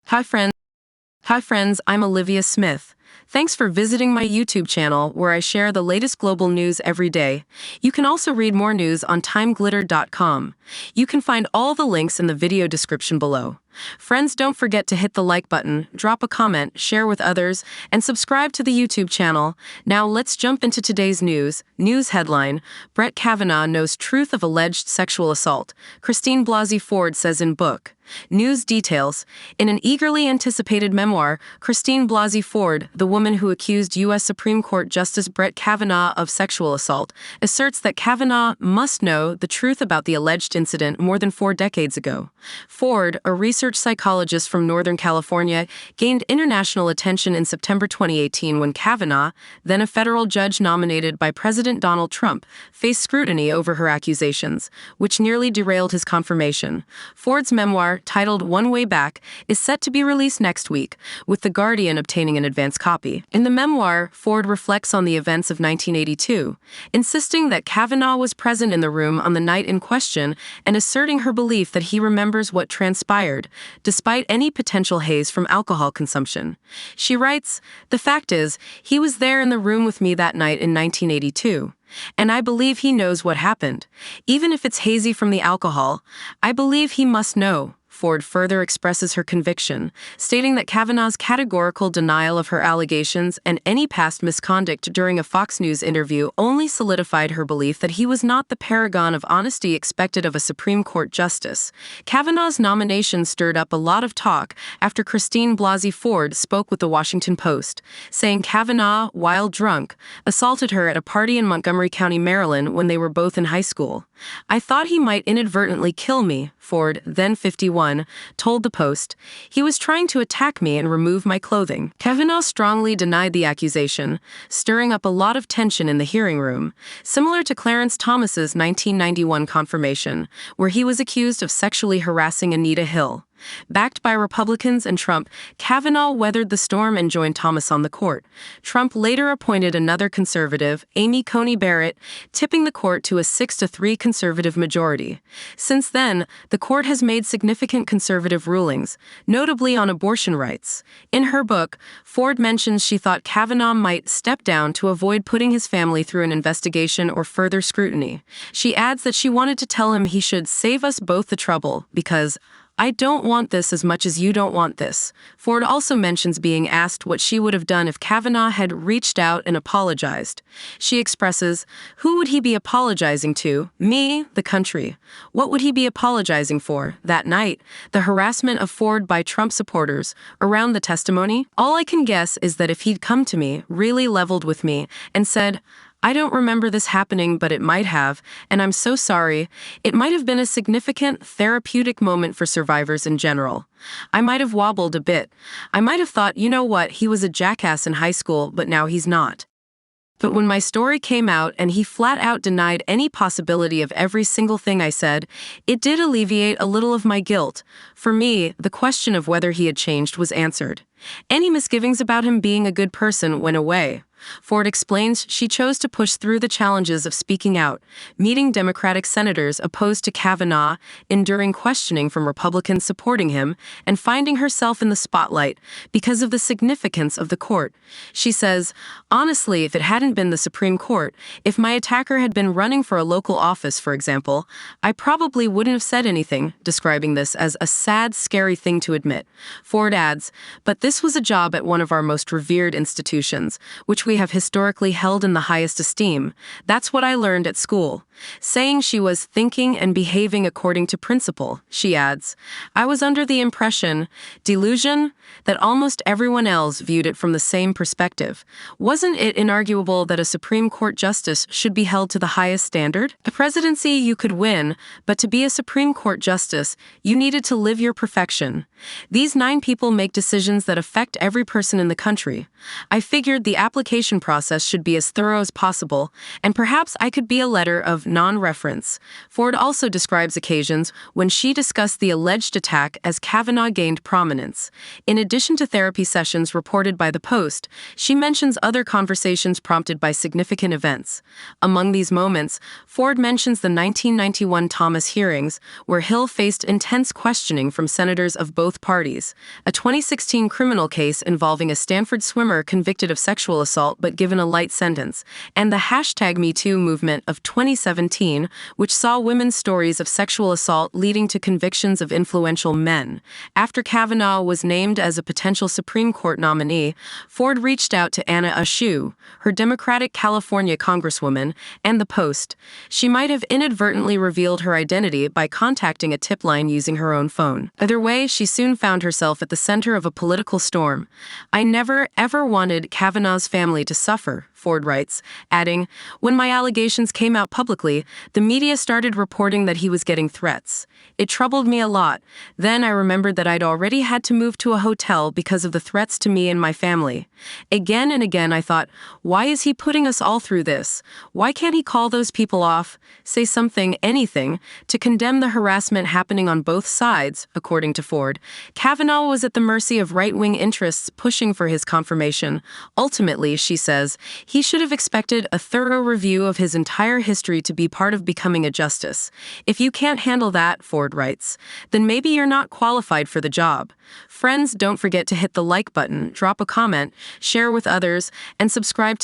Hi friends. Hi friends, I'm Olivia Smith. Thanks for visiting my YouTube channel where I share the latest global news every day. You can also read more news on TimeGlitter.com. You can find all the links in the video description below. Friends, don't forget to hit the like button, drop a comment, share with others, and subscribe to the YouTube channel. Now let's jump into today's news. News headline: Brett Kavanaugh knows truth of alleged sexual assault, Christine Blasey Ford says in book. News details: in an eagerly anticipated memoir, Christine Blasey Ford, the woman who accused U.S. Supreme Court Justice Brett Kavanaugh of sexual assault, asserts that Kavanaugh must know the truth about the alleged incident more than 4 decades ago. Ford, a research psychologist from Northern California, gained international attention in September 2018 when Kavanaugh, then a federal judge nominated by President Donald Trump, faced scrutiny over her accusations, which nearly derailed his confirmation. Ford's memoir, titled One Way Back, is set to be released next week, with The Guardian obtaining an advance copy. In the memoir, Ford reflects on the events of 1982, insisting that Kavanaugh was present in the room on the night in question and asserting her belief that he remembers what transpired, despite any potential haze from alcohol consumption. She writes, "The fact is, he was there in the room with me that night in 1982. And I believe he knows what happened. Even if it's hazy from the alcohol, I believe he must know." Ford further expresses her conviction, stating that Kavanaugh's categorical denial of her allegations and any past misconduct during a Fox News interview only solidified her belief that he was not the paragon of honesty expected of a Supreme Court justice. Kavanaugh's nomination stirred up a lot of talk after Christine Blasey Ford spoke with the Washington Post, saying Kavanaugh, while drunk, assaulted her at a party in Montgomery County, Maryland when they were both in high school. "I thought he might inadvertently kill me," Ford, then 51, told the Post. "He was trying to attack me and remove my clothing." Kavanaugh strongly denied the accusation, stirring up a lot of tension in the hearing room, similar to Clarence Thomas's 1991 confirmation, where he was accused of sexually harassing Anita Hill. Backed by Republicans and Trump, Kavanaugh weathered the storm and joined Thomas on the court. Trump later appointed another conservative, Amy Coney Barrett, tipping the court to a 6-3 conservative majority. Since then, the court has made significant conservative rulings, notably on abortion rights. In her book, Ford mentions she thought Kavanaugh might step down to avoid putting his family through an investigation or further scrutiny. She adds that she wanted to tell him he should save us both the trouble because "I don't want this as much as you don't want this." Ford also mentions being asked what she would have done if Kavanaugh had reached out and apologized. She expresses, "Who would he be apologizing to? Me, the country. What would he be apologizing for?" That night, the harassment of Ford by Trump supporters around the testimony? "All I can guess is that if he'd come to me, really leveled with me, and said, 'I don't remember this happening, but it might have, and I'm so sorry,' it might have been a significant therapeutic moment for survivors in general. I might have wobbled a bit. I might have thought, you know what, he was a jackass in high school, but now he's not. But when my story came out and he flat out denied any possibility of every single thing I said, it did alleviate a little of my guilt. For me, the question of whether he had changed was answered. Any misgivings about him being a good person went away." Ford explains she chose to push through the challenges of speaking out, meeting Democratic senators opposed to Kavanaugh, enduring questioning from Republicans supporting him, and finding herself in the spotlight because of the significance of the court. She says, "Honestly, if it hadn't been the Supreme Court, if my attacker had been running for a local office, for example, I probably wouldn't have said anything," describing this as a sad, scary thing to admit. Ford adds, "But this was a job at one of our most revered institutions, which we have historically held in the highest esteem. That's what I learned at school." Saying she was thinking and behaving according to principle, she adds, "I was under the impression, delusion, that almost everyone else viewed it from the same perspective. Wasn't it inarguable that a Supreme Court justice should be held to the highest standard? A presidency you could win, but to be a Supreme Court justice, you needed to live your perfection. These 9 people make decisions that affect every person in the country. I figured the application application process should be as thorough as possible, and perhaps I could be a letter of non-reference. Ford also describes occasions when she discussed the alleged attack as Kavanaugh gained prominence. In addition to therapy sessions reported by the Post, she mentions other conversations prompted by significant events. Among these moments, Ford mentions the 1991 Thomas hearings, where Hill faced intense questioning from senators of both parties, a 2016 criminal case involving a Stanford swimmer convicted of sexual assault but given a light sentence, and the #MeToo movement of 2017, which saw women's stories of sexual assault leading to convictions of influential men. After Kavanaugh was named as a potential Supreme Court nominee, Ford reached out to Anna Eshoo, her Democratic California congresswoman, and the Post. She might have inadvertently revealed her identity by contacting a tip line using her own phone. Either way, she soon found herself at the center of a political storm. "I never, ever wanted Kavanaugh's family to suffer," Ford writes, adding, "When my allegations came out publicly, the media started reporting that he was getting threats. It troubled me a lot. Then I remembered that I'd already had to move to a hotel because of the threats to me and my family. Again and again I thought, why is he putting us all through this? Why can't he call those people off, say something, anything, to condemn the harassment happening on both sides?" According to Ford, Kavanaugh was at the mercy of right-wing interests pushing for his confirmation. Ultimately, she says, he should have expected a thorough review of his entire history to be part of becoming a justice. If you can't handle that, Ford writes, then maybe you're not qualified for the job. Friends, don't forget to hit the like button, drop a comment, share with others, and subscribe to